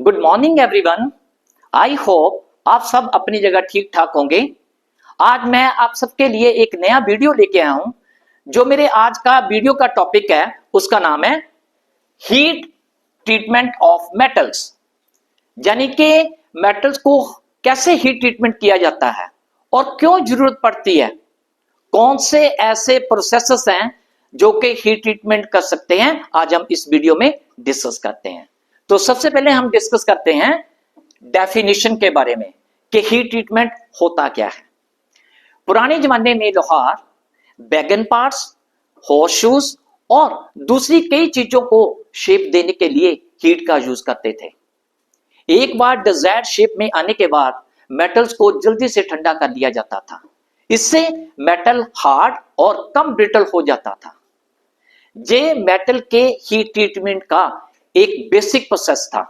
Good morning everyone. I hope आप सब अपनी जगह ठीक ठाक होंगे। आज मैं आप सबके लिए एक नया वीडियो लेके आया हूं। जो मेरे आज का वीडियो का टॉपिक है उसका नाम है हीट ट्रीटमेंट ऑफ मेटल्स, यानी कि मेटल्स को कैसे हीट ट्रीटमेंट किया जाता है और क्यों जरूरत पड़ती है। कौन से ऐसे प्रोसेसेस हैं जो कि हीट ट्रीटमेंट कर सकते हैं, आज हम इस वीडियो में डिस्कस करते हैं। तो सबसे पहले हम डिस्कस करते हैं डेफिनेशन के बारे में कि हीट ट्रीटमेंट होता क्या है। पुराने जमाने में लोहार, बैगन पार्ट्स, हॉर्स शूज और दूसरी कई चीजों को शेप देने के लिए हीट का यूज करते थे। एक बार डिजायर्ड शेप में आने के बाद मेटल्स को जल्दी से ठंडा कर दिया जाता था। इससे मेटल हार्ड और कम ब्रिटल हो जाता था। ये मेटल के हीट ट्रीटमेंट का एक बेसिक प्रोसेस था।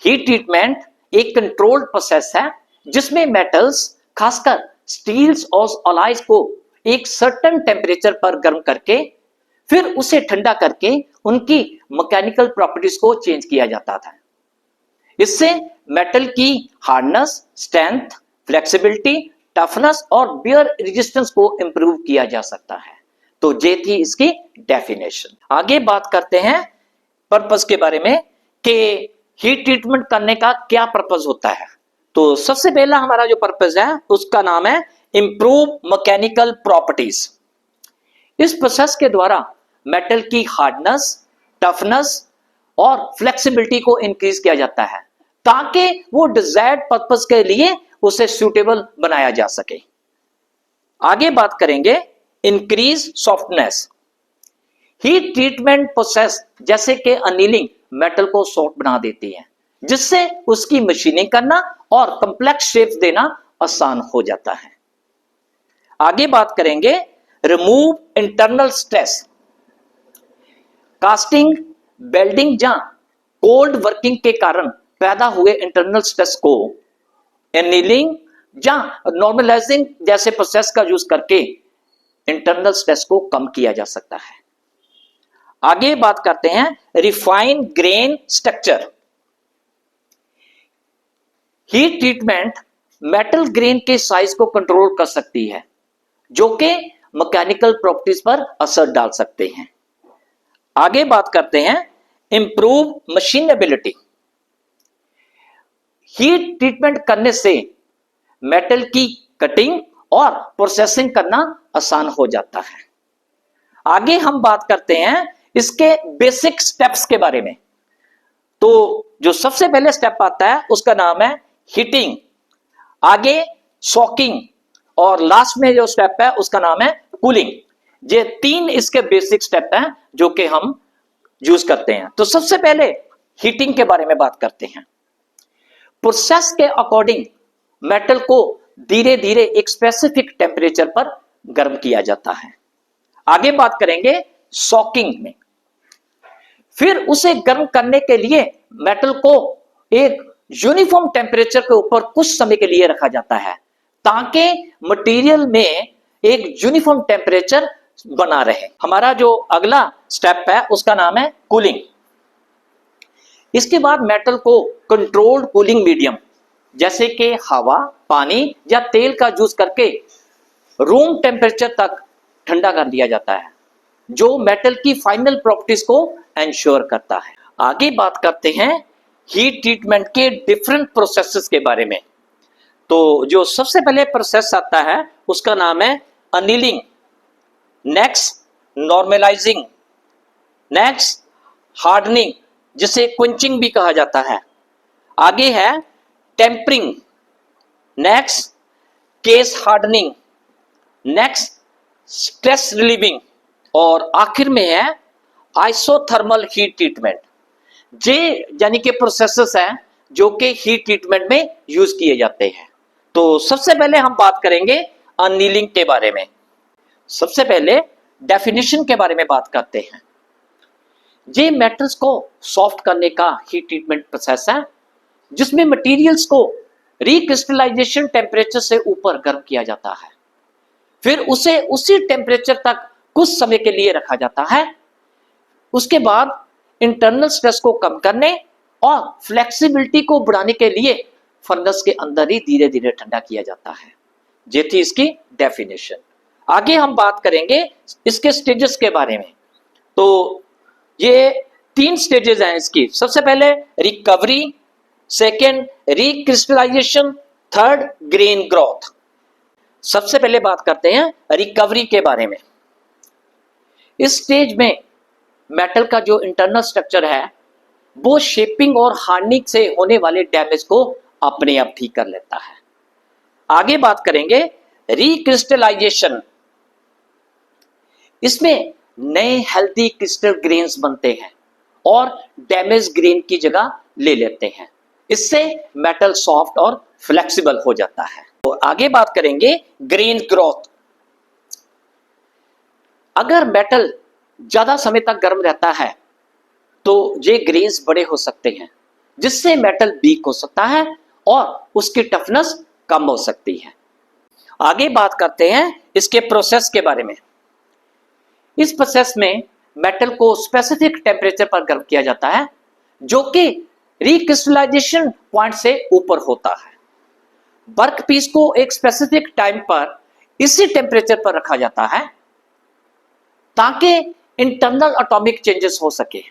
हीट ट्रीटमेंट एक कंट्रोल्ड प्रोसेस है जिसमें मेटल्स, खासकर स्टील्स और अलॉयज को एक सर्टेन टेम्परेचर पर गर्म करके फिर उसे ठंडा करके उनकी मैकेनिकल प्रॉपर्टीज को चेंज किया जाता था। इससे मेटल की हार्डनेस, स्ट्रेंथ, फ्लेक्सिबिलिटी, टफनेस और बियर रेजिस्टेंस को इंप्रूव किया जा सकता है। तो ये थी इसकी डेफिनेशन। आगे बात करते हैं पर्पस के बारे में कि हीट ट्रीटमेंट करने का क्या पर्पस होता है। तो सबसे पहला हमारा जो पर्पस है उसका नाम है इंप्रूव मैकेनिकल प्रॉपर्टीज। इस प्रोसेस के द्वारा मेटल की हार्डनेस, टफनेस और फ्लेक्सिबिलिटी को इंक्रीज किया जाता है ताकि वो डिजायर्ड पर्पस के लिए उसे सूटेबल बनाया जा सके। आगे बात करेंगे increase softness. Heat treatment process जैसे कि अनीलिंग मेटल को सॉफ्ट बना देती है, जिससे उसकी मशीनिंग करना और कॉम्प्लेक्स शेप्स देना आसान हो जाता है। आगे बात करेंगे remove internal stress. Casting, welding या कोल्ड वर्किंग के कारण पैदा हुए इंटरनल स्ट्रेस को एनीलिंग या नॉर्मलाइजिंग जैसे प्रोसेस का यूज करके इंटरनल स्ट्रेस को कम किया जा सकता है। आगे बात करते हैं refine grain structure. Heat treatment metal grain के साइज को कंट्रोल कर सकती है, जो कि मैकेनिकल प्रॉपर्टीज पर असर डाल सकते हैं। आगे बात करते हैं इंप्रूव मशीनेबिलिटी। हीट ट्रीटमेंट करने से मेटल की कटिंग और प्रोसेसिंग करना आसान हो जाता है। आगे हम बात करते हैं इसके बेसिक स्टेप्स के बारे में। तो जो सबसे पहले स्टेप आता है उसका नाम है हीटिंग, आगे सॉकिंग और लास्ट में जो स्टेप है उसका नाम है कूलिंग। ये तीन इसके बेसिक स्टेप हैं जो कि हम यूज करते हैं। तो सबसे पहले हीटिंग के बारे में बात करते हैं। प्रोसेस के अकॉर्डिंग मेटल को धीरे धीरे एक स्पेसिफिक टेम्परेचर पर गर्म किया जाता है। आगे बात करेंगे सॉकिंग में। फिर उसे गर्म करने के लिए मेटल को एक यूनिफॉर्म टेम्परेचर के ऊपर कुछ समय के लिए रखा जाता है ताकि मटेरियल में एक यूनिफॉर्म टेम्परेचर बना रहे। हमारा जो अगला स्टेप है उसका नाम है कूलिंग। इसके बाद मेटल को कंट्रोल्ड कूलिंग मीडियम जैसे कि हवा, पानी या तेल का यूज करके रूम टेम्परेचर तक ठंडा कर दिया जाता है, जो मेटल की फाइनल प्रॉपर्टीज को एंश्योर करता है। आगे बात करते हैं हीट ट्रीटमेंट के डिफरेंट प्रोसेसेस के बारे में। तो जो सबसे पहले प्रोसेस आता है उसका नाम है annealing, next normalising, next hardening जिसे क्विंचिंग भी कहा जाता है, आगे है tempering, next case hardening, next stress relieving और आखिर में है आइसोथर्मल हीट ट्रीटमेंट। ये यानी कि प्रोसेसेस हैं जो कि हीट ट्रीटमेंट में यूज किए जाते हैं। तो सबसे पहले हम बात करेंगे अनीलिंग के बारे में। सबसे पहले डेफिनेशन के बारे में बात करते हैं। ये मेटल्स को सॉफ्ट करने का हीट ट्रीटमेंट प्रोसेस है जिसमें मटेरियल्स को रिक्रिस्टलाइजेशन टेम्परेचर से ऊपर गर्म किया जाता है, फिर उसे उसी टेम्परेचर तक कुछ समय के लिए रखा जाता है। उसके बाद इंटरनल स्ट्रेस को कम करने और फ्लेक्सिबिलिटी को बढ़ाने के लिए फर्नेस के अंदर ही धीरे धीरे ठंडा किया जाता है। ये थी इसकी डेफिनेशन। आगे हम बात करेंगे इसके स्टेजेस के बारे में। तो ये 3 स्टेजेस हैं इसकी। सबसे पहले recovery, second recrystallisation, third grain growth. सबसे पहले बात करते हैं रिकवरी के बारे में। इस स्टेज में मेटल का जो इंटरनल स्ट्रक्चर है वो शेपिंग और हार्डनिंग से होने वाले डैमेज को अपने आप ठीक कर लेता है। आगे बात करेंगे रिक्रिस्टलाइजेशन। इसमें नए हेल्थी क्रिस्टल ग्रेन्स बनते हैं और डैमेज ग्रेन की जगह ले लेते हैं। इससे मेटल सॉफ्ट और फ्लेक्सिबल हो जाता है। तो आगे बात करेंगे ग्रेन ग्रोथ। अगर मेटल ज्यादा समय तक गर्म रहता है तो ये ग्रेन्स बड़े हो सकते हैं, जिससे मेटल वीक हो सकता है और उसकी टफनेस कम हो सकती है। आगे बात करते हैं इसके प्रोसेस के बारे में। इस प्रोसेस में मेटल को स्पेसिफिक टेम्परेचर पर गर्म किया जाता है, जो कि रिक्रिस्टलाइजेशन पॉइंट से ऊपर होता है। वर्कपीस को एक स्पेसिफिक टाइम पर इसी टेम्परेचर पर रखा जाता है ताकि इंटरनल एटॉमिक चेंजेस हो सके।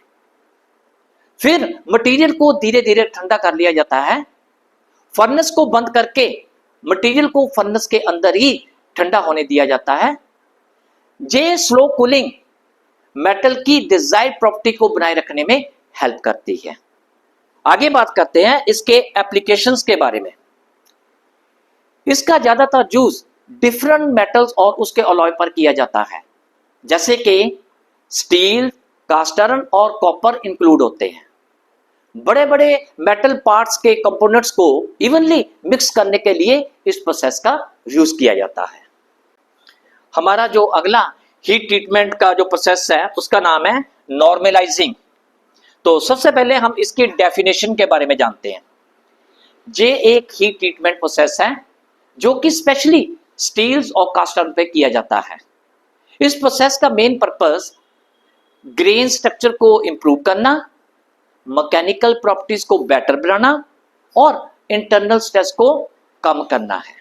फिर मटेरियल को धीरे धीरे ठंडा कर लिया जाता है। फर्नेस को बंद करके मटेरियल को फर्नेस के अंदर ही ठंडा होने दिया जाता है। ये स्लो कूलिंग मेटल की डिजायर्ड प्रॉपर्टी को बनाए रखने में हेल्प करती है। आगे बात करते हैं इसके एप्लीकेशंस के बारे में। इसका ज्यादातर यूज डिफरेंट मेटल्स और उसके अलॉय पर किया जाता है, जैसे कि स्टील, कास्ट आयरन और कॉपर इंक्लूड होते हैं। बड़े बड़े मेटल पार्ट्स के कंपोनेंट्स को इवनली मिक्स करने के लिए इस प्रोसेस का यूज किया जाता है। हमारा जो अगला हीट ट्रीटमेंट का जो प्रोसेस है उसका नाम है नॉर्मलाइजिंग। तो सबसे पहले हम इसकी डेफिनेशन के बारे में जानते हैं। ये एक हीट ट्रीटमेंट प्रोसेस है जो कि स्पेशली स्टील्स और कास्ट आयरन पे किया जाता है। इस प्रोसेस का मेन पर्पस ग्रेन स्ट्रक्चर को इंप्रूव करना, मैकेनिकल प्रॉपर्टीज को बेटर बनाना और इंटरनल स्ट्रेस को कम करना है।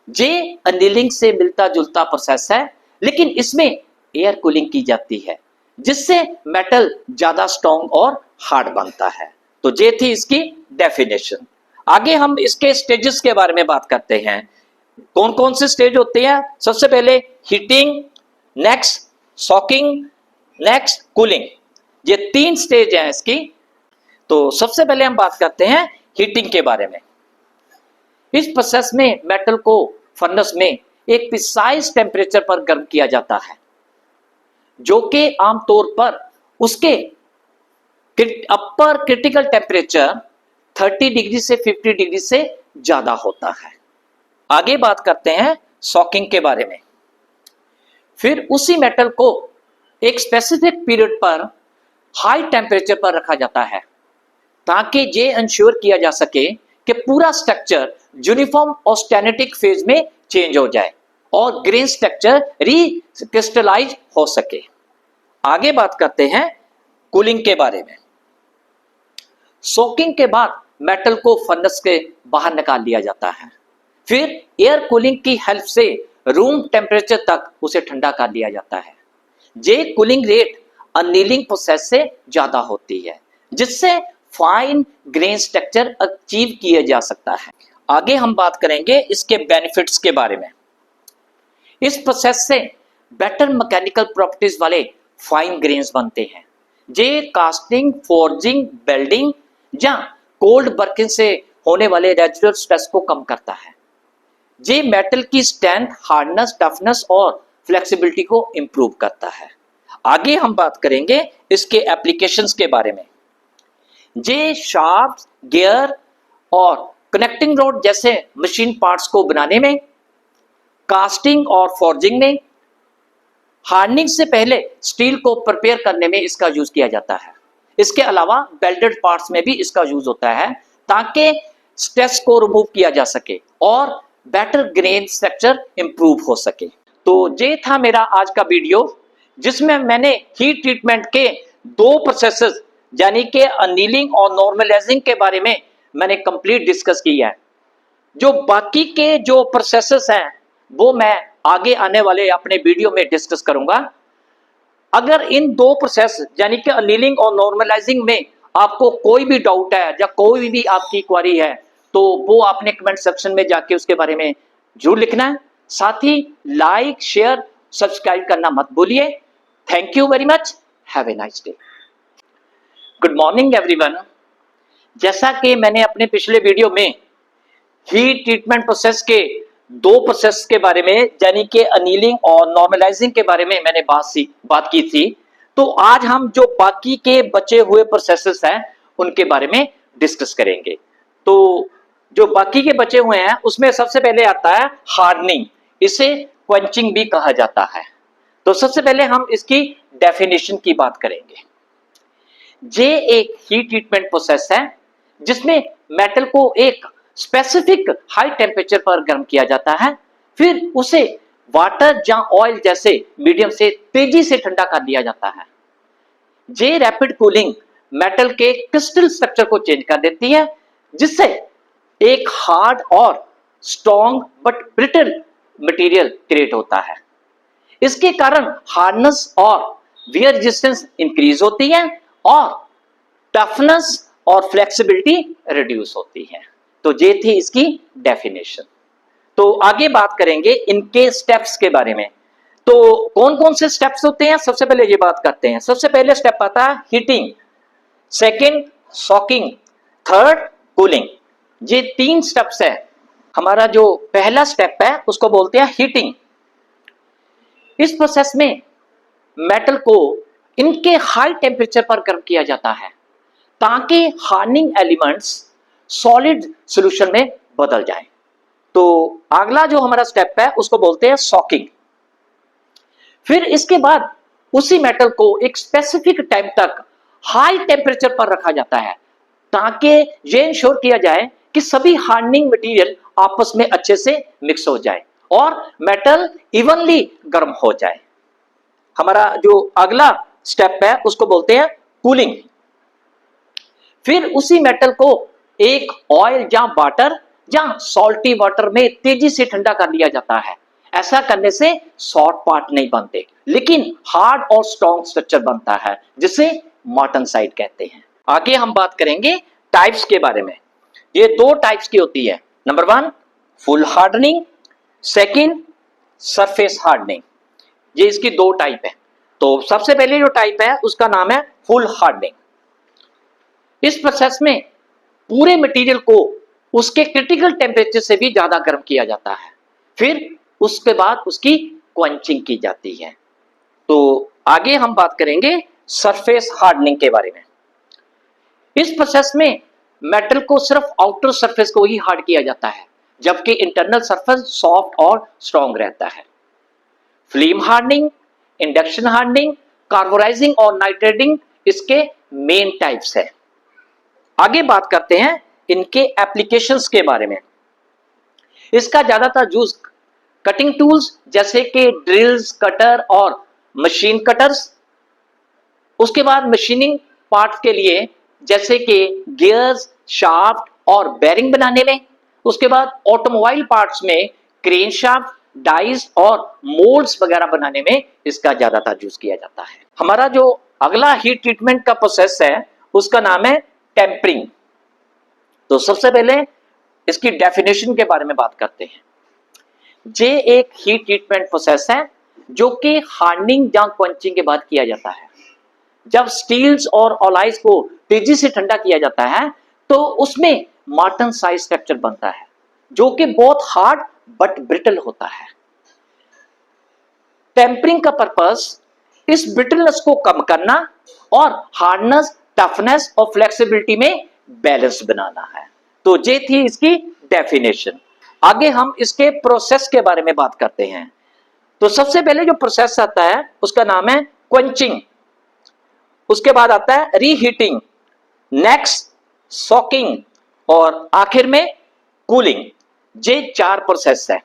ये अनिलिंग से मिलता जुलता प्रोसेस है, लेकिन इसमें एयर कूलिंग की जाती है, जिससे मेटल ज्यादा स्ट्रॉन्ग और हार्ड बनता है। तो ये थी इसकी डेफिनेशन। आगे हम इसके स्टेजेस के बारे में बात करते हैं। कौन कौन से स्टेज होते हैं? सबसे पहले heating, next soaking, next cooling. ये 3 स्टेज हैं इसकी। तो सबसे पहले हम बात करते हैं हीटिंग के बारे में। इस प्रोसेस में मेटल को फर्नेस में एक प्रिसाइज टेम्परेचर पर गर्म किया जाता है, जो कि आमतौर पर उसके अपर क्रिटिकल टेम्परेचर 30 डिग्री से 50 डिग्री से ज्यादा होता है। आगे बात करते हैं सॉकिंग के बारे में। फिर उसी मेटल को एक स्पेसिफिक पीरियड पर हाई टेम्परेचर पर रखा जाता है ताकि ये इंश्योर किया जा सके कि पूरा स्ट्रक्चर यूनिफॉर्म ऑस्टेनेटिक फेज में चेंज हो जाए और ग्रेन स्ट्रक्चर रिक्रिस्टलाइज हो सके। आगे बात करते हैं कूलिंग के बारे में। सोकिंग के बाद मेटल को फर्नेस के बाहर निकाल लिया जाता है। फिर एयर कूलिंग की हेल्प से रूम टेम्परेचर तक उसे ठंडा कर लिया जाता है। ये कूलिंग रेट अनिलिंग प्रोसेस से ज्यादा होती है, जिससे फाइन ग्रेन स्ट्रक्चर अचीव किया जा सकता है। आगे हम बात करेंगे इसके बेनिफिट्स के बारे में। इस प्रोसेस से बेटर मैकेनिकल प्रॉपर्टीज वाले फाइन ग्रेन्स बनते हैं। ये कास्टिंग, फोर्जिंग, वेल्डिंग या कोल्ड वर्किंग से होने वाले रेजिडुअल स्ट्रेस को कम करता है। ये मेटल की स्ट्रेंथ, हार्डनेस, टफनेस और फ्लेक्सिबिलिटी को इंप्रूव करता है। आगे हम बात करेंगे इसके एप्लीकेशंस के बारे में। ये शाफ्ट, गियर और कनेक्टिंग रोड जैसे मशीन पार्ट्स को बनाने में, कास्टिंग और फॉर्जिंग में, हार्डनिंग से पहले स्टील को प्रिपेयर करने में इसका यूज किया जाता है। इसके अलावा वेल्डेड पार्ट्स में भी इसका यूज होता है ताकि स्ट्रेस को रिमूव किया जा सके और बेटर ग्रेन स्ट्रक्चर इंप्रूव हो सके। तो ये था मेरा आज का वीडियो, जिसमें मैंने हीट ट्रीटमेंट के 2 प्रोसेसेस यानी कि अनीलिंग और नॉर्मलाइजिंग के बारे में मैंने कंप्लीट डिस्कस किया है। जो बाकी के जो प्रोसेसेस हैं वो मैं आगे आने वाले अपने वीडियो में डिस्कस करूंगा। अगर इन दो प्रोसेस यानी कि अनीलिंग और नॉर्मलाइजिंग में आपको कोई भी डाउट है या कोई भी आपकी क्वेरी है तो वो आपने कमेंट सेक्शन में जाके उसके बारे में जरूर लिखना है। साथ ही लाइक, शेयर, सब्सक्राइब करना मत भूलिए। Thank you very much. Have a nice day. Good morning everyone. जैसा कि मैंने अपने पिछले वीडियो में हीट ट्रीटमेंट प्रोसेस के दो प्रोसेस के बारे में यानी कि अनीलिंग और नॉर्मलाइजिंग के बारे में मैंने बात की थी, तो आज हम जो बाकी के बचे हुए प्रोसेसेस हैं उनके बारे में डिस्कस करेंगे। तो जो बाकी के बचे हुए हैं उसमें सबसे पहले आता है हार्डनिंग, इसे क्वेंचिंग भी कहा जाता है। तो सबसे पहले हम इसकी डेफिनेशन की बात करेंगे। ये एक हीट ट्रीटमेंट प्रोसेस है जिसमें मेटल को एक स्पेसिफिक हाई टेम्परेचर पर गर्म किया जाता है, फिर उसे वाटर या ऑयल जैसे मीडियम से तेजी से ठंडा कर दिया जाता है। ये रैपिड कूलिंग मेटल के क्रिस्टल स्ट्रक्चर को चेंज कर देती है, जिससे एक हार्ड और strong but brittle material create होता है। इसके कारण हार्डनेस और वियर रेजिस्टेंस इंक्रीज होती है और टफनेस और फ्लेक्सिबिलिटी रिड्यूस होती है। तो ये थी इसकी डेफिनेशन। तो आगे बात करेंगे इनके स्टेप्स के बारे में। तो कौन कौन से स्टेप्स होते हैं सबसे पहले ये बात करते हैं। सबसे पहले स्टेप आता है heating, second soaking, third cooling. ये तीन स्टेप्स है। हमारा जो पहला स्टेप है उसको बोलते हैं हीटिंग। इस प्रोसेस में मेटल को इनके हाई टेम्परेचर पर गर्म किया जाता है ताकि हार्डनिंग एलिमेंट्स सॉलिड सॉल्यूशन में बदल जाए। तो अगला जो हमारा स्टेप है उसको बोलते हैं सॉकिंग। फिर इसके बाद उसी मेटल को एक स्पेसिफिक टाइम तक हाई टेम्परेचर पर रखा जाता है ताकि यह इंश्योर किया जाए कि सभी हार्डनिंग मटेरियल आपस में अच्छे से मिक्स हो जाए और मेटल इवनली गर्म हो जाए। हमारा जो अगला स्टेप है उसको बोलते हैं कूलिंग। फिर उसी मेटल को एक ऑयल या वाटर या सॉल्टी वाटर में तेजी से ठंडा कर लिया जाता है। ऐसा करने से सॉफ्ट पार्ट नहीं बनते, लेकिन हार्ड और स्ट्रॉन्ग स्ट्रक्चर बनता है जिसे मार्टनसाइट कहते हैं। आगे हम बात करेंगे टाइप्स के बारे में। ये दो टाइप्स की होती है। Number one full hardening, second surface hardening. ये इसकी दो टाइप है। तो सबसे पहले जो टाइप है उसका नाम है फुल हार्डनिंग। इस प्रोसेस में पूरे मटेरियल को उसके क्रिटिकल टेम्परेचर से भी ज्यादा गर्म किया जाता है, फिर उसके बाद उसकी क्वेंचिंग की जाती है। तो आगे हम बात करेंगे सरफेस हार्डनिंग के बारे में। इस प्रोसेस में मेटल को सिर्फ आउटर सरफेस को ही हार्ड किया जाता है, जबकि इंटरनल सरफेस सॉफ्ट और स्ट्रॉन्ग रहता है। Flame hardening, induction hardening, carburising और नाइट्रेटिंग इसके मेन टाइप्स है। आगे बात करते हैं इनके एप्लीकेशंस के बारे में। इसका ज्यादातर यूज कटिंग टूल्स जैसे कि ड्रिल्स, कटर और मशीन कटर्स, उसके बाद मशीनिंग पार्ट्स के लिए जैसे कि गियर्स, शाफ्ट और बेरिंग बनाने में, उसके बाद ऑटोमोबाइल पार्ट्स में क्रेन शाफ्ट, डाइस और मोल्ड्स वगैरह बनाने में इसका ज्यादातर यूज किया जाता है। हमारा जो अगला हीट ट्रीटमेंट का प्रोसेस है उसका नाम है टेम्परिंग। तो सबसे पहले इसकी डेफिनेशन के बारे में बात करते हैं। ये एक हीट ट्रीटमेंट प्रोसेस है जो कि हार्डनिंग या क्वेंचिंग के बाद किया जाता है। जब स्टील्स और अलॉयज को तेजी से ठंडा किया जाता है तो उसमें मार्टनसाइट स्ट्रक्चर बनता है जो कि बहुत हार्ड बट ब्रिटल होता है। टेम्परिंग का पर्पस इस ब्रिटलनेस को कम करना और हार्डनेस, टफनेस और फ्लेक्सिबिलिटी में बैलेंस बनाना है। तो ये थी इसकी डेफिनेशन। आगे हम इसके प्रोसेस के बारे में बात करते हैं। तो सबसे पहले जो प्रोसेस आता है उसका नाम है क्वेंचिंग, उसके बाद आता है रीहीटिंग, नेक्स्ट सॉकिंग और आखिर में कूलिंग। ये चार प्रोसेस है।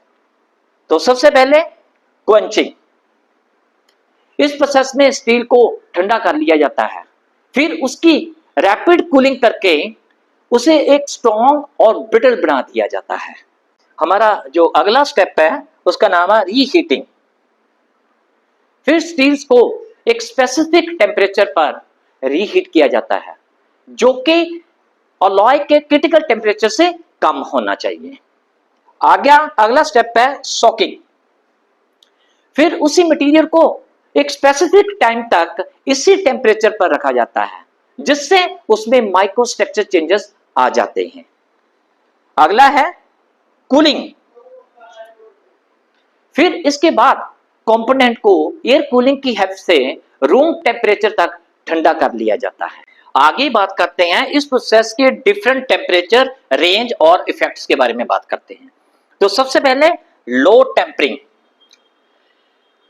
तो सबसे पहले क्वेंचिंग। इस प्रोसेस में स्टील को ठंडा कर लिया जाता है। फिर उसकी रैपिड कूलिंग करके उसे एक स्ट्रॉन्ग और ब्रिटल बना दिया जाता है। हमारा जो अगला स्टेप है उसका नाम है रीहीटिंग। फिर स्टील्स को एक स्पेसिफिक टेम्परेचर पर रीहीट किया जाता है जो कि अलॉय के क्रिटिकल टेम्परेचर से कम होना चाहिए। अगला स्टेप है सॉकिंग। फिर उसी मटेरियल को एक स्पेसिफिक टाइम तक इसी टेम्परेचर पर रखा जाता है जिससे उसमें माइक्रो स्ट्रक्चर चेंजेस आ जाते हैं। अगला है कूलिंग। फिर इसके बाद कंपोनेंट को एयर कूलिंग की हेल्प से रूम टेम्परेचर तक ठंडा कर लिया जाता है। आगे बात करते हैं इस प्रोसेस के डिफरेंट टेम्परेचर रेंज और इफेक्ट्स के बारे में बात करते हैं। तो सबसे पहले लो टेम्परिंग।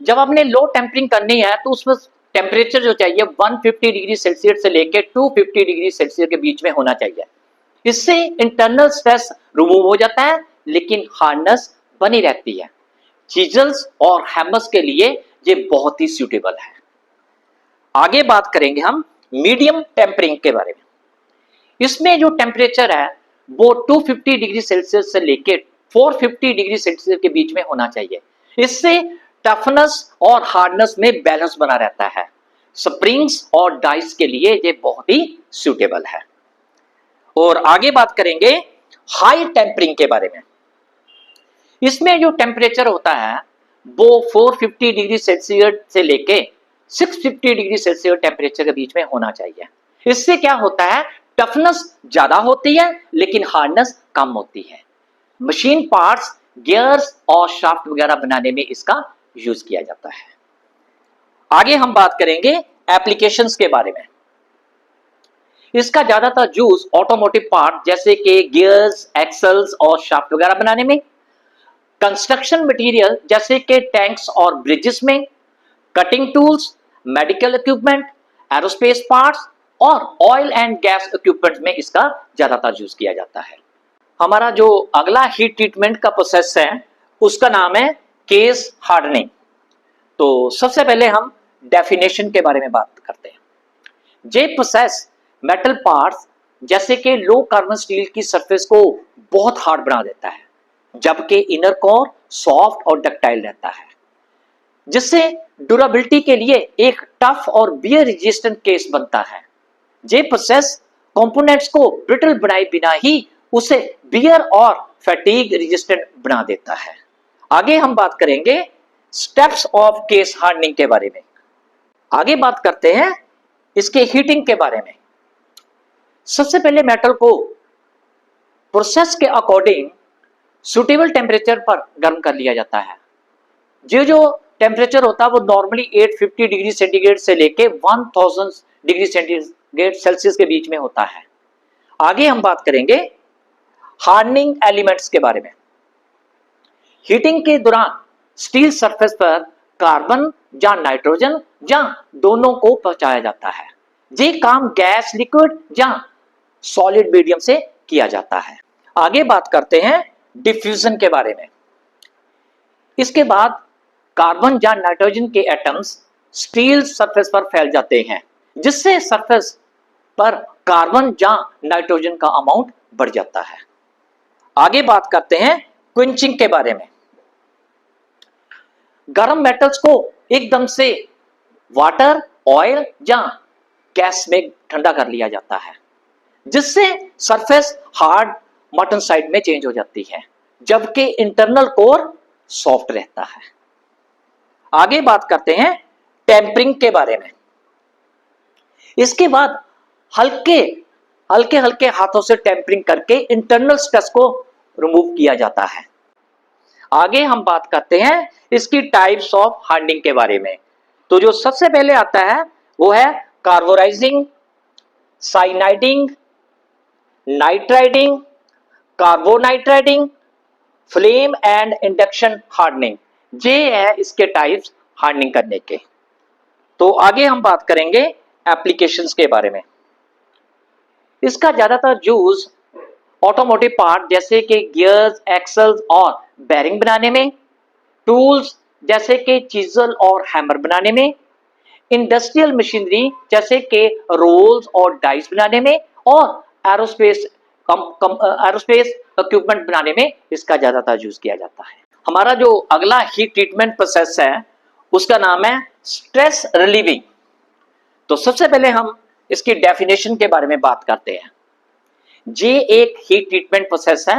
जब आपने लो टेम्परिंग करनी है तो उसमें टेम्परेचर जो चाहिए 150 डिग्री सेल्सियस से लेकर 250 डिग्री सेल्सियस के बीच में होना चाहिए। इससे इंटरनल स्ट्रेस रिमूव हो जाता है लेकिन हार्डनेस बनी रहती है। चीजल्स और हैमर्स के लिए ये बहुत ही सूटेबल है। आगे बात करेंगे हम मीडियम टेम्परिंग के बारे में। इसमें जो टेम्परेचर है वो 250 डिग्री सेल्सियस से लेकर 450 डिग्री सेल्सियस के बीच में होना चाहिए। इससे टफनेस और हार्डनेस में बैलेंस बना रहता है। स्प्रिंग्स और डाइस के लिए ये बहुत ही सूटेबल है। और आगे बात करेंगे हाई टेम्परिंग के बारे में। इसमें जो टेम्परेचर होता है वो 450 डिग्री सेल्सियस से लेके 650 डिग्री सेल्सियस टेम्परेचर के बीच में होना चाहिए। इससे क्या होता है, टफनेस ज्यादा होती है लेकिन हार्डनेस कम होती है। मशीन पार्ट्स, गियर्स और शाफ्ट वगैरह बनाने में इसका यूज किया जाता है। आगे हम बात करेंगे एप्लीकेशंस के बारे में। इसका ज्यादातर यूज ऑटोमोटिव पार्ट जैसे कि गियर्स, एक्सल्स और शाफ्ट वगैरह बनाने में, कंस्ट्रक्शन मटेरियल जैसे कि टैंक्स और ब्रिजेस में, cutting tools, medical equipment, aerospace parts और ऑयल एंड गैस इक्विपमेंट में इसका ज्यादातर यूज किया जाता है। हमारा जो अगला हीट ट्रीटमेंट का प्रोसेस है उसका नाम है केस हार्डनिंग। तो सबसे पहले हम डेफिनेशन के बारे में बात करते हैं। ये प्रोसेस मेटल पार्ट्स जैसे कि लो कार्बन स्टील की सरफेस को बहुत हार्ड बना देता है जबकि इनर कोर सॉफ्ट और डक्टाइल रहता है, जिससे ड्यूरेबिलिटी के लिए एक टफ और बियर रेजिस्टेंट केस बनता है। ये प्रोसेस कंपोनेंट्स को ब्रिटल बनाए बिना ही उसे बियर और फैटीग रेजिस्टेंट बना देता है। आगे हम बात करेंगे स्टेप्स ऑफ केस हार्डनिंग के बारे में। आगे बात करते हैं इसके हीटिंग के बारे में। सबसे पहले मेटल को प्रोसेस के अकॉर्डिंग सुटेबल टेम्परेचर पर गर्म कर लिया जाता है। जो टेम्परेचर होता है वो नॉर्मली 850 डिग्री सेंटीग्रेड से लेके 1000 डिग्री सेंटीग्रेड सेल्सियस के बीच में होता है। आगे हम बात करेंगे हार्डनिंग एलिमेंट्स के बारे में। हीटिंग के दौरान स्टील सरफेस पर कार्बन या नाइट्रोजन या दोनों को पहुंचाया जाता है। ये काम गैस, लिक्विड या सॉलिड मीडियम से किया जाता है। आगे बात करते हैं डिफ्यूजन के बारे में। इसके बाद कार्बन या नाइट्रोजन के एटम्स स्टील सरफेस पर फैल जाते हैं जिससे सरफेस पर कार्बन या नाइट्रोजन का अमाउंट बढ़ जाता है। आगे बात करते हैं क्विंचिंग के बारे में। गर्म मेटल्स को एकदम से वाटर, ऑयल या गैस में ठंडा कर लिया जाता है जिससे सरफेस हार्ड मटन साइड में चेंज हो जाती है जबकि इंटरनल कोर सॉफ्ट रहता है। आगे बात करते हैं टेम्परिंग के बारे में। इसके बाद हल्के हल्के हाथों से टेम्परिंग करके इंटरनल स्ट्रेस को रिमूव किया जाता है। आगे हम बात करते हैं इसकी टाइप्स ऑफ हार्डनिंग के बारे में। तो जो सबसे पहले आता है वो है carburising, cyaniding, nitriding, carbonitriding, flame and induction hardening. ये है इसके टाइप्स हार्डनिंग करने के। तो आगे हम बात करेंगे एप्लीकेशंस के बारे में। इसका ज्यादातर यूज ऑटोमोटिव पार्ट जैसे कि गियर्स, एक्सल्स और बेरिंग बनाने में, टूल्स जैसे कि चीजल और हैमर बनाने में, इंडस्ट्रियल मशीनरी जैसे कि रोल्स और डाइस बनाने में और एरोस्पेस एरोस्पेस इक्विपमेंट बनाने में इसका ज्यादातर यूज किया जाता है। हमारा जो अगला हीट ट्रीटमेंट प्रोसेस है उसका नाम है स्ट्रेस रिलीविंग। तो सबसे पहले हम इसकी डेफिनेशन के बारे में बात करते हैं। ये एक हीट ट्रीटमेंट प्रोसेस है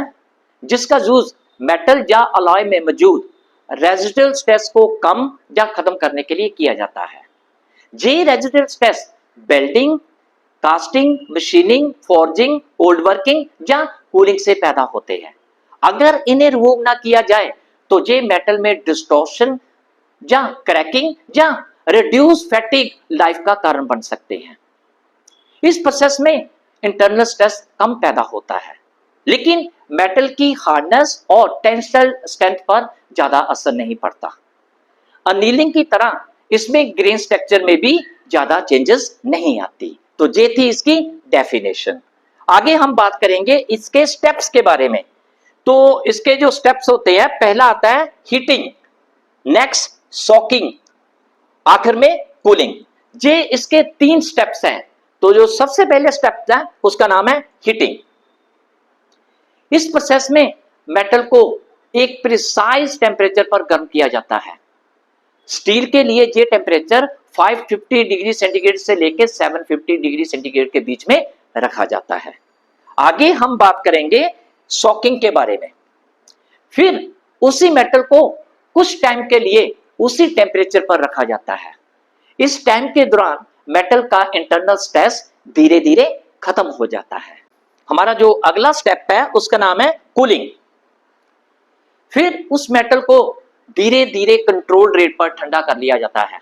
जिसका यूज मेटल या अलॉय में मौजूद रेजिडुअल स्ट्रेस को कम या खत्म करने के लिए किया जाता है। ये residual stress welding, casting, machining, forging, cold working या कूलिंग से पैदा होते हैं। अगर इन्हें रिमूव ना किया जाए तो ये मेटल में डिस्टॉर्शन या क्रैकिंग या रिड्यूस फैटिग लाइफ का कारण बन सकते हैं। इस प्रोसेस में इंटरनल स्ट्रेस कम पैदा होता है, लेकिन मेटल की हार्डनेस और टेंसाइल स्ट्रेंथ पर ज्यादा असर नहीं पड़ता। अनीलिंग की तरह इसमें ग्रेन स्ट्रक्चर में भी ज्यादा चेंजेस नहीं आती। तो ये थी इसकी डेफिनेशन। आगे हम बात करेंगे इसके स्टेप्स के बारे में। तो इसके जो स्टेप्स होते हैं, पहला आता है हीटिंग, नेक्स्ट सॉकिंग, आखिर में कूलिंग। ये इसके 3 स्टेप्स हैं। तो जो सबसे पहले स्टेप है उसका नाम है हीटिंग। इस प्रोसेस में मेटल को एक प्रिसाइज टेम्परेचर पर गर्म किया जाता है। स्टील के लिए ये टेम्परेचर 550 डिग्री सेंटीग्रेड से लेकर 750 डिग्री सेंटीग्रेड के बीच में रखा जाता है। आगे हम बात करेंगे सॉकिंग के बारे में। फिर उसी मेटल को कुछ टाइम के लिए उसी टेम्परेचर पर रखा जाता है। इस टाइम के दौरान मेटल का इंटरनल स्ट्रेस धीरे धीरे खत्म हो जाता है। हमारा जो अगला स्टेप है उसका नाम है कूलिंग। फिर उस मेटल को धीरे धीरे कंट्रोल रेट पर ठंडा कर लिया जाता है।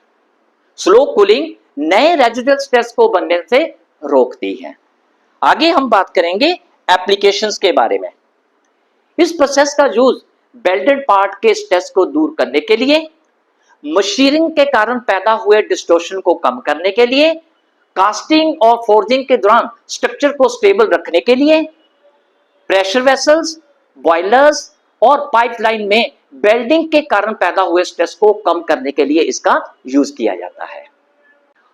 स्लो कूलिंग नए रेजिडुअल स्ट्रेस को बनने से रोकती है। आगे हम बात करेंगे एप्लीकेशंस के बारे में। इस प्रोसेस का यूज वेल्डेड पार्ट के स्ट्रेस को दूर करने के लिए, मशीनिंग के कारण पैदा हुए डिस्टॉर्शन को कम करने के लिए, कास्टिंग और फोर्जिंग के दौरान स्ट्रक्चर को स्टेबल रखने के लिए, प्रेशर वेसल्स, बॉयलर्स और पाइपलाइन में वेल्डिंग के कारण पैदा हुए स्ट्रेस को कम करने के लिए इसका यूज किया जाता है।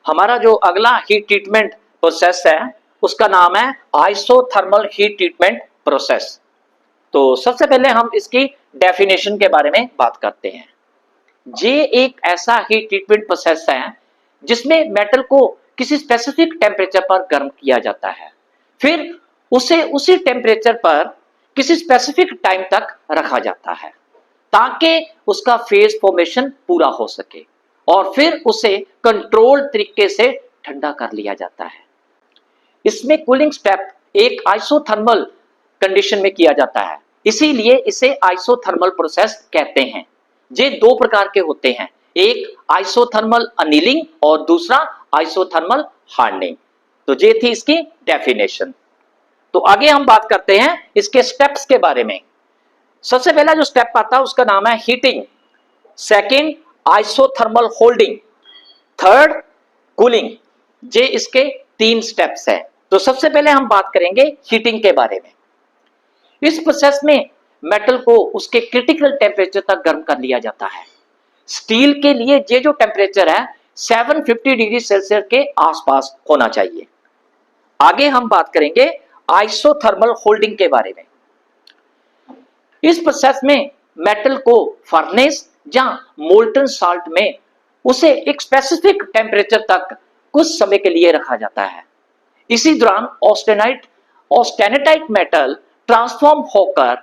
हमारा जो अगला हीट ट्रीटमेंट प्रोसेस है उसका नाम है आइसोथर्मल हीट ट्रीटमेंट प्रोसेस। तो सबसे पहले हम इसकी डेफिनेशन के बारे में बात करते हैं। ये एक ऐसा हीट ट्रीटमेंट प्रोसेस है जिसमें मेटल को किसी स्पेसिफिक टेम्परेचर पर गर्म किया जाता है, फिर उसे उसी टेम्परेचर पर किसी स्पेसिफिक टाइम तक रखा जाता है ताकि उसका फेज फॉर्मेशन पूरा हो सके, और फिर उसे कंट्रोल तरीके से ठंडा कर लिया जाता है। इसमें कूलिंग स्टेप एक आइसोथर्मल कंडीशन में किया जाता है, इसीलिए इसे आइसोथर्मल प्रोसेस कहते हैं। ये 2 प्रकार के होते हैं, एक आइसोथर्मल अनीलिंग और दूसरा आइसोथर्मल हार्डनिंग। तो ये थी इसकी डेफिनेशन। तो आगे हम बात करते हैं इसके स्टेप्स के बारे में। सबसे पहला जो स्टेप आता है उसका नाम है heating, second isothermal holding, third cooling. ये इसके 3 स्टेप्स हैं। तो सबसे पहले हम बात करेंगे हीटिंग के बारे में। इस प्रोसेस में मेटल को उसके क्रिटिकल टेम्परेचर तक गर्म कर लिया जाता है। स्टील के लिए ये जो टेम्परेचर है 750 डिग्री सेल्सियस के आसपास होना चाहिए। आगे हम बात करेंगे आइसोथर्मल होल्डिंग के बारे में। इस प्रोसेस में मेटल को फर्नेस या मोल्टन साल्ट में उसे एक स्पेसिफिक टेम्परेचर तक कुछ समय के लिए रखा जाता है। इसी दौरान ऑस्टेनेटाइट मेटल ट्रांसफॉर्म होकर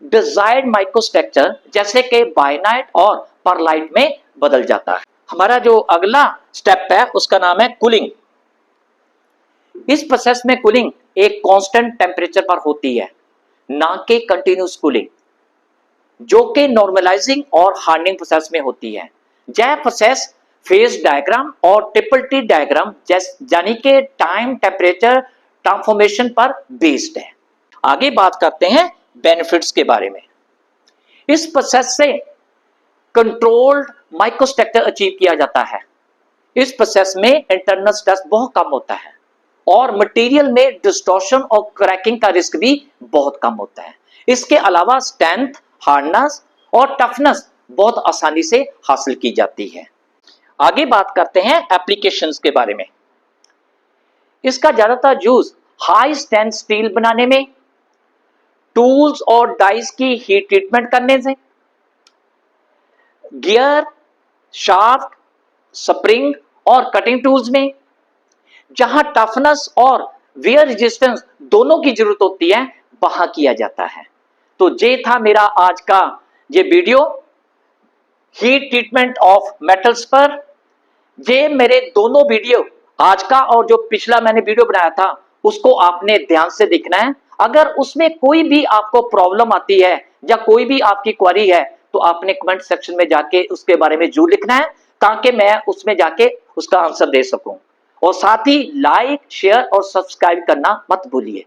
डिजायर्ड माइक्रोस्ट्रक्चर जैसे कि बायनाइट और परलाइट में बदल जाता है। हमारा जो अगला स्टेप है उसका नाम है कूलिंग। इस प्रोसेस में कूलिंग एक कांस्टेंट टेम्परेचर पर होती है, ना कि कंटिन्यूस कूलिंग, जो कि नॉर्मलाइजिंग और हार्डनिंग प्रोसेस में होती है। यह प्रोसेस फेज डायग्राम और ट्रिपल टी डायग्राम यानी कि टाइम टेम्परेचर ट्रांसफॉर्मेशन पर बेस्ड है। आगे बात करते हैं बेनिफिट्स के बारे में। इस प्रोसेस से कंट्रोल्ड माइक्रोस्ट्रक्चर अचीव किया जाता है। इस प्रोसेस में इंटरनल स्ट्रेस बहुत कम होता है और मटेरियल में डिस्टॉर्शन और क्रैकिंग का रिस्क भी बहुत कम होता है। इसके अलावा स्ट्रेंथ, हार्डनेस और टफनेस बहुत आसानी से हासिल की जाती है। आगे बात करते हैं एप्लीकेशंस के बारे में। इसका ज्यादातर यूज हाई स्ट्रेंथ स्टील बनाने में, टूल्स और डाइस की हीट ट्रीटमेंट करने से, गियर, शाफ्ट, स्प्रिंग और कटिंग टूल्स में, जहां टफनेस और वेयर रेजिस्टेंस दोनों की जरूरत होती है, वहां किया जाता है। तो ये था मेरा आज का ये video heat treatment of metals पर। ये मेरे दोनों वीडियो, आज का और जो पिछला मैंने वीडियो बनाया था, उसको आपने ध्यान से देखना है। अगर उसमें कोई भी आपको प्रॉब्लम आती है या कोई भी आपकी क्वेरी है, तो आपने कमेंट सेक्शन में जाके उसके बारे में जरूर लिखना है, ताकि मैं उसमें जाके उसका आंसर दे सकूं। और साथ ही लाइक, शेयर और सब्सक्राइब करना मत भूलिए।